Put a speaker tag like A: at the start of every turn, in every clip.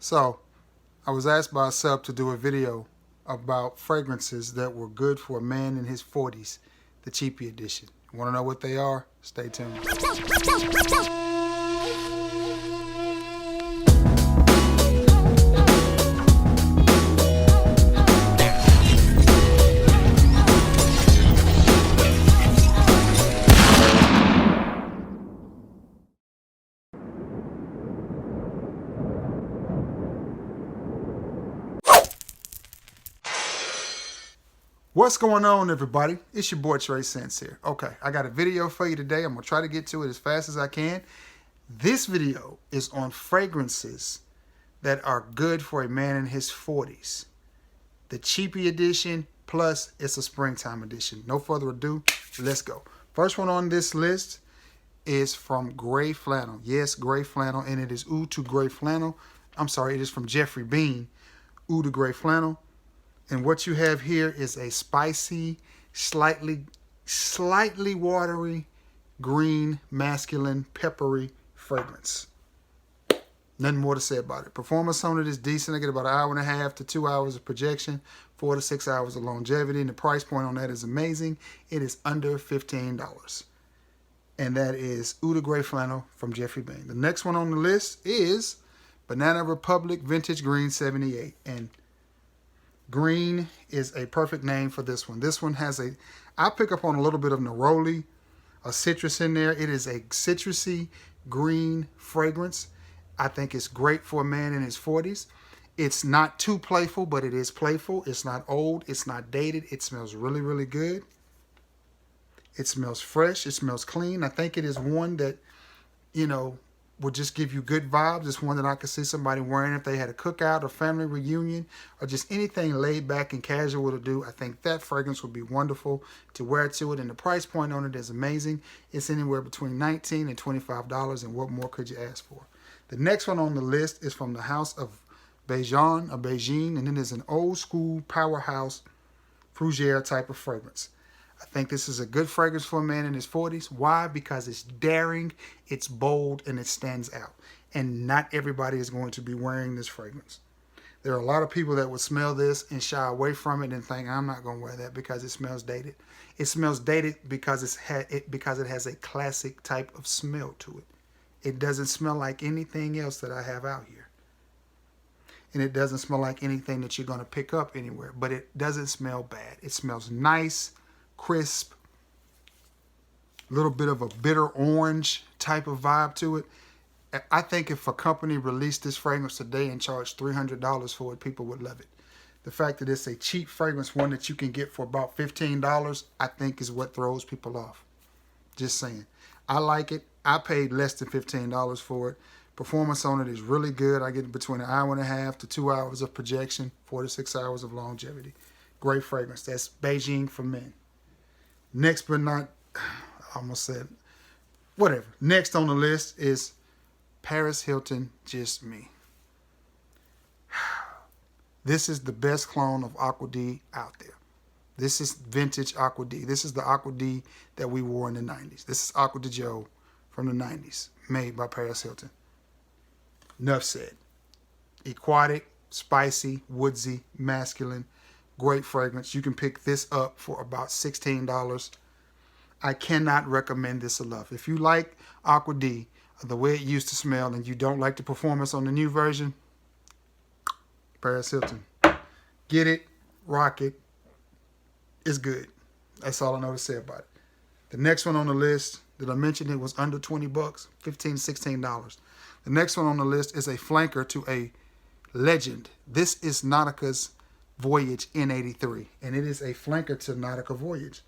A: So, I was asked by a sub to do a video about fragrances that were good for a man in his 40s, the cheapy edition. Want to know what they are? Stay tuned. What's going on, everybody? It's your boy Trey Sense here. Okay, I got a video for you today. I'm going to try to get to it as fast as I can. This video is on fragrances that are good for a man in his 40s. The cheapy edition, plus it's a springtime edition. No further ado, let's go. First one on this list is from Gray Flannel. Yes, Gray Flannel, and it is Eau de Gray Flannel. I'm sorry, it is from Geoffrey Beene, Eau de Gray Flannel. And what you have here is a spicy, slightly watery, green, masculine, peppery fragrance. Nothing more to say about it. Performance on it is decent. I get about 1.5 hours to 2 hours of projection, 4 to 6 hours of longevity, and the price point on that is amazing. It is under $15. And that is Eau de Gray Flannel from Geoffrey Beene. The next one on the list is Banana Republic Vintage Green 78. And green is a perfect name for this one. This one has I pick up on a little bit of neroli, a citrus in there. It is a citrusy green fragrance. I think it's great for a man in his 40s. It's not too playful, but it is playful. It's not old. It's not dated. It smells really, really good. It smells fresh. It smells clean. I think it is one that, would just give you good vibes. It's one that I could see somebody wearing if they had a cookout or family reunion or just anything laid back and casual to do. I think that fragrance would be wonderful to wear to it, and the price point on it is amazing. It's anywhere between $19 and $25, and what more could you ask for? The next one on the list is from the house of Beige, and it is an old school powerhouse fougere type of fragrance. I think this is a good fragrance for a man in his 40s. Why? Because it's daring, it's bold, and it stands out. And not everybody is going to be wearing this fragrance. There are a lot of people that would smell this and shy away from it and think, I'm not going to wear that because it smells dated. It smells dated because it has a classic type of smell to it. It doesn't smell like anything else that I have out here. And it doesn't smell like anything that you're going to pick up anywhere. But it doesn't smell bad. It smells nice, crisp, a little bit of a bitter orange type of vibe to it. I think if a company released this fragrance today and charged $300 for it, people would love it. The fact that it's a cheap fragrance, one that you can get for about $15, I think is what throws people off. Just saying. I like it. I paid less than $15 for it. Performance on it is really good. I get between 1.5 hours to 2 hours of projection, 4 to 6 hours of longevity. Great fragrance. That's Beige for men. Next but not, I almost said, whatever. Next on the list is Paris Hilton, Just Me. This is the best clone of Aqua D out there. This is vintage Aqua D. This is the Aqua D that we wore in the 90s. This is Aqua de Joe from the 90s, made by Paris Hilton. Enough said. Aquatic, spicy, woodsy, masculine. Great fragrance. You can pick this up for about $16. I cannot recommend this enough. If you like Aqua D, the way it used to smell, and you don't like the performance on the new version, Paris Hilton. Get it, rock it. It's good. That's all I know to say about it. The next one on the list that I mentioned, it was under $20, $15, $16. The next one on the list is a flanker to a legend. This is Nautica's Voyage N83, and it is a flanker to Nautica Voyage,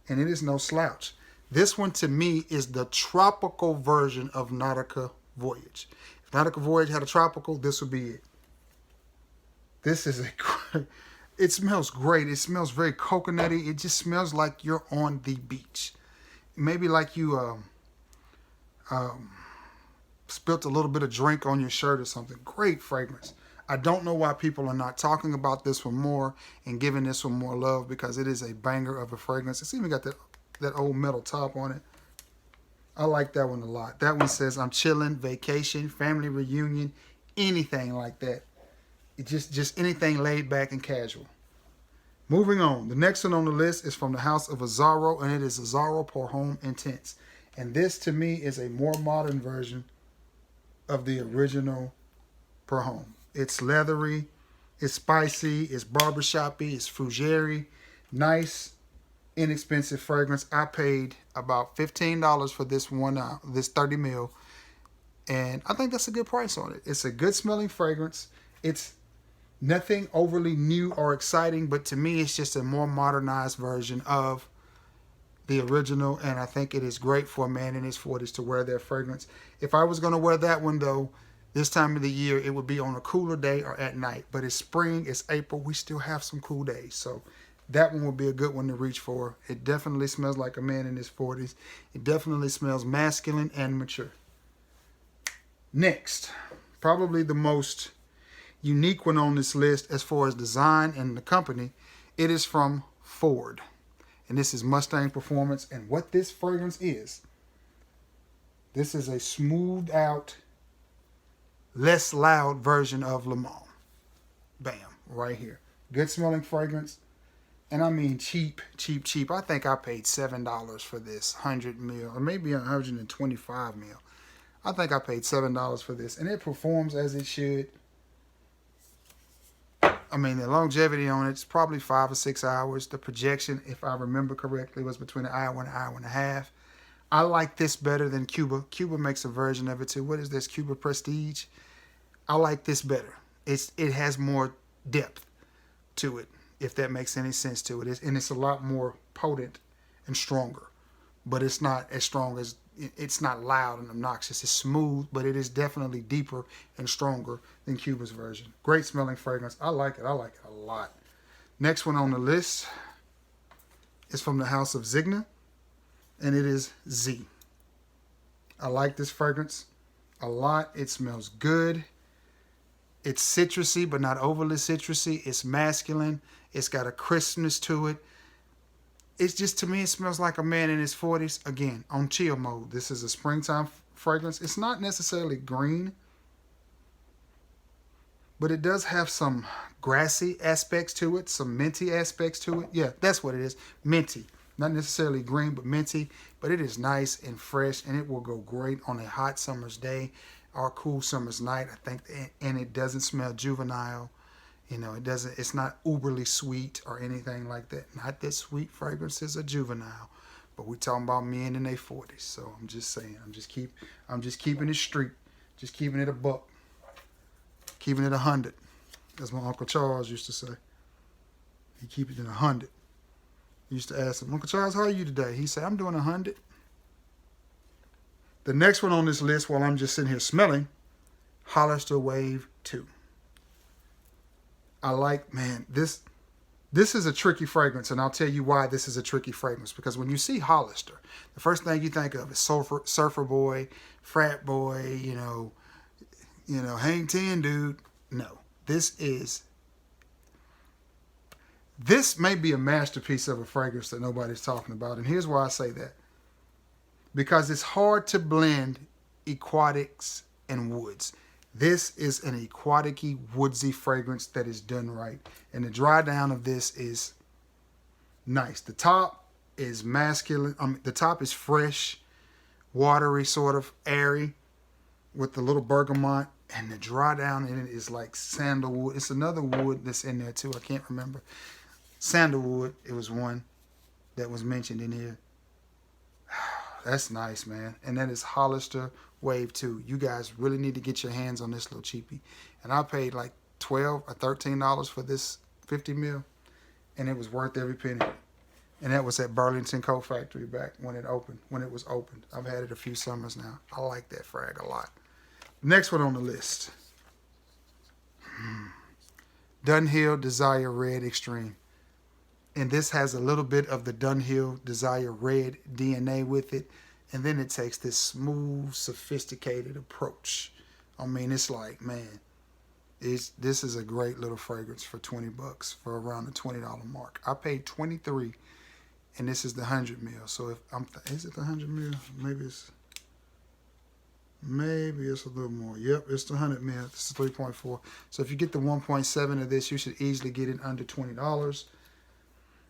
A: and it is no slouch. This one to me is the tropical version of Nautica Voyage. If Nautica Voyage had a tropical, this would be it. This is it smells great. It smells very coconutty. It just smells like you're on the beach. Maybe like you spilt a little bit of drink on your shirt or something. Great fragrance. I don't know why people are not talking about this one more and giving this one more love, because it is a banger of a fragrance. It's even got that old metal top on it. I like that one a lot. That one says, I'm chilling, vacation, family reunion, anything like that. It just anything laid back and casual. Moving on. The next one on the list is from the house of Bizarro, and it is Bizarro Pour Homme Intense. And this, to me, is a more modern version of the original Pour Homme. It's leathery, it's spicy, it's barbershop-y, it's fougere. Nice, inexpensive fragrance. I paid about $15 for this this 30 ml. And I think that's a good price on it. It's a good smelling fragrance. It's nothing overly new or exciting, but to me, it's just a more modernized version of the original. And I think it is great for a man in his 40s to wear that fragrance. If I was going to wear that one, though, this time of the year, it would be on a cooler day or at night. But it's spring, it's April. We still have some cool days. So that one would be a good one to reach for. It definitely smells like a man in his 40s. It definitely smells masculine and mature. Next, probably the most unique one on this list as far as design and the company, it is from Ford. And this is Mustang Performance. And what this fragrance is, this is a smoothed out, less loud version of Le Mans. Bam, right here. Good smelling fragrance. And I mean cheap, cheap, cheap. I think I paid $7 for this 100 mil, or maybe 125 mil. I think I paid $7 for this, and it performs as it should. I mean, the longevity on it's probably 5 or 6 hours. The projection, if I remember correctly, was between an hour and an hour and a half. I like this better than Cuba. Cuba makes a version of it too. What is this? Cuba Prestige. I like this better. It has more depth to it, if that makes any sense to it. And it's a lot more potent and stronger, but it's not as strong as. It's not loud and obnoxious. It's smooth, but it is definitely deeper and stronger than Cuba's version. Great smelling fragrance. I like it. I like it a lot. Next one on the list is from the house of Cigna, and it is Z. I like this fragrance a lot. It smells good. It's citrusy, but not overly citrusy. It's masculine. It's got a crispness to it. It's just, to me, it smells like a man in his 40s. Again, on chill mode. This is a springtime fragrance. It's not necessarily green, but it does have some grassy aspects to it, some minty aspects to it. Yeah, that's what it is. Minty. Not necessarily green, but minty. But it is nice and fresh, and it will go great on a hot summer's day or a cool summer's night, I think. And it doesn't smell juvenile. You know, it's not uberly sweet or anything like that. Not that sweet fragrances are juvenile, but we're talking about men in their 40s. So I'm just saying, I'm just keeping it street, just keeping it a buck, keeping it 100, as my Uncle Charles used to say. He keep it in 100. He used to ask him, Uncle Charles, how are you today? He said, I'm doing 100. The next one on this list, while I'm just sitting here smelling, Hollister Wave 2. I like, man, this is a tricky fragrance, and I'll tell you why this is a tricky fragrance. Because when you see Hollister, the first thing you think of is surfer boy, frat boy, you know, hang 10, dude. No, this may be a masterpiece of a fragrance that nobody's talking about, and here's why I say that. Because it's hard to blend aquatics and woods. This is an aquatic-y, woodsy fragrance that is done right. And the dry down of this is nice. The top is masculine. The top is fresh, watery, sort of airy, with the little bergamot. And the dry down in it is like sandalwood. It's another wood that's in there too. I can't remember. Sandalwood, it was one that was mentioned in here. That's nice, man. And that is Hollister Wave 2. You guys really need to get your hands on this little cheapie. And I paid like $12 or $13 for this 50 mil. And it was worth every penny. And that was at Burlington Coat Factory back when it was opened. I've had it a few summers now. I like that frag a lot. Next one on the list. Dunhill Desire Red Extreme. And this has a little bit of the Dunhill Desire Red DNA with it. And then it takes this smooth, sophisticated approach. I mean, it's like, man, this is a great little fragrance for $20, for around the $20 mark. I paid $23, and this is the 100 mil. So is it the 100 mil? Maybe it's, Maybe it's a little more. Yep, it's the 100 mil. This is 3.4. So if you get the 1.7 of this, you should easily get it under $20.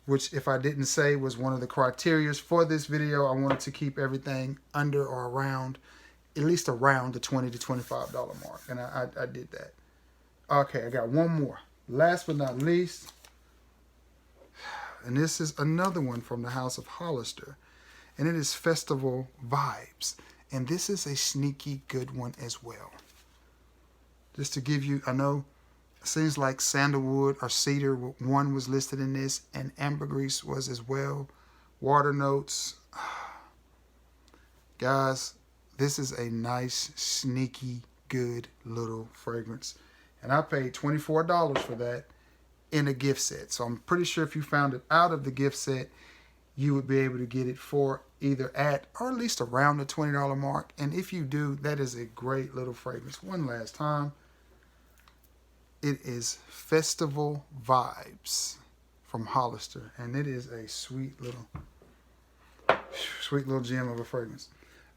A: Which, if I didn't say, was one of the criteria for this video. I wanted to keep everything under or around, at least around the $20 to $25 mark. And I did that. Okay, I got one more. Last but not least, and this is another one from the house of Hollister, and it is Festival Vibes. And this is a sneaky good one as well. Just to give you, I know it seems like sandalwood or cedar one was listed in this, and ambergris was as well. Water notes. Guys, this is a nice, sneaky, good little fragrance. And I paid $24 for that in a gift set. So I'm pretty sure if you found it out of the gift set, you would be able to get it for either at or at least around the $20 mark. And if you do, that is a great little fragrance. One last time. It is Festival Vibes from Hollister. And it is a sweet little gem of a fragrance.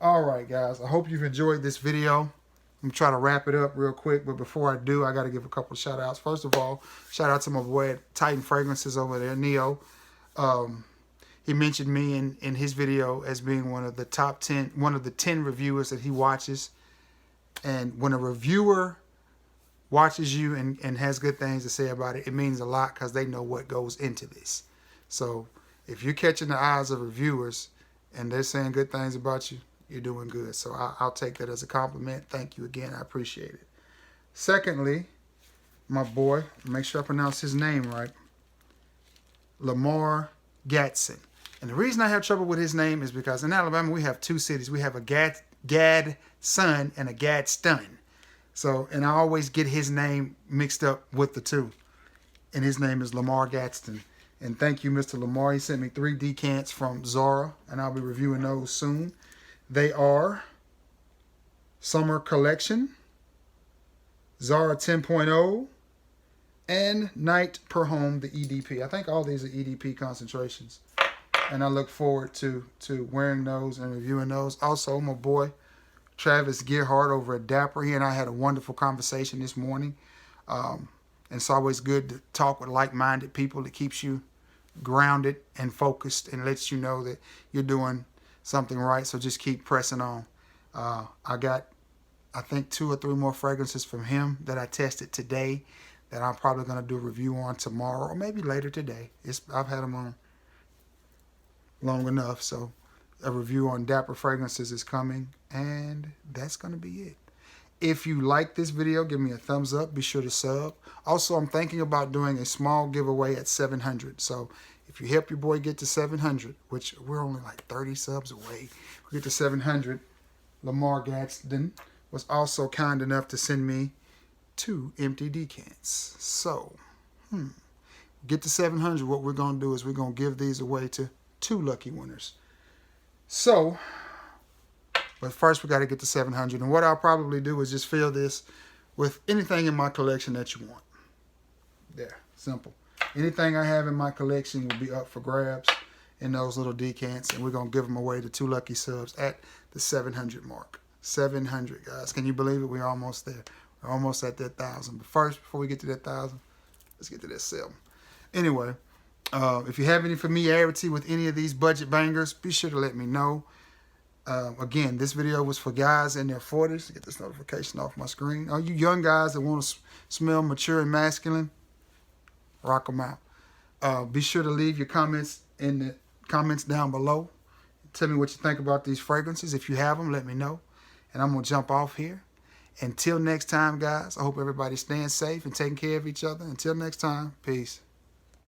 A: All right, guys. I hope you've enjoyed this video. I'm going to try to wrap it up real quick. But before I do, I got to give a couple of shout outs. First of all, shout out to my boy at Titan Fragrances over there, Neo. He mentioned me in his video as being one of the top 10, one of the 10 reviewers that he watches. And when a reviewer watches you and has good things to say about it, it means a lot because they know what goes into this. So if you're catching the eyes of reviewers and they're saying good things about you, you're doing good. So I'll take that as a compliment. Thank you again. I appreciate it. Secondly, my boy, make sure I pronounce his name right, Lamar Gatson. And the reason I have trouble with his name is because in Alabama we have two cities. We have a Gadsden and a Gadsden. So, and I always get his name mixed up with the two. And his name is Lamar Gadsden. And thank you, Mr. Lamar. He sent me 3 decants from Zara, and I'll be reviewing those soon. They are Summer Collection, Zara 10.0, and Night Per Home, the EDP. I think all these are EDP concentrations. And I look forward to wearing those and reviewing those. Also, my boy, Travis Gearhart over at Dapper. He and I had a wonderful conversation this morning. And it's always good to talk with like-minded people. It keeps you grounded and focused and lets you know that you're doing something right. So just keep pressing on. I got, I think, 2 or 3 more fragrances from him that I tested today that I'm probably going to do a review on tomorrow or maybe later today. I've had them on long enough, so a review on Dapper Fragrances is coming, and that's going to be it. If you like this video, give me a thumbs up. Be sure to sub. Also, I'm thinking about doing a small giveaway at 700. So if you help your boy get to 700, which we're only like 30 subs away, we get to 700, Lamar Gadsden was also kind enough to send me 2 empty decants. So, get to 700, what we're going to do is we're going to give these away to 2 lucky winners. So, but first we got to get to 700. And what I'll probably do is just fill this with anything in my collection that you want. There, simple. Anything I have in my collection will be up for grabs in those little decants. And we're going to give them away to 2 lucky subs at the 700 mark. 700, guys. Can you believe it? We're almost there. We're almost at that 1,000. But first, before we get to that 1,000, let's get to that 7. Anyway, if you have any familiarity with any of these budget bangers, be sure to let me know. Again, this video was for guys in their 40s. Get this notification off my screen. All you young guys that want to smell mature and masculine, rock them out. Be sure to leave your comments in the comments down below. Tell me what you think about these fragrances. If you have them, let me know. And I'm going to jump off here. Until next time, guys, I hope everybody's staying safe and taking care of each other. Until next time, peace.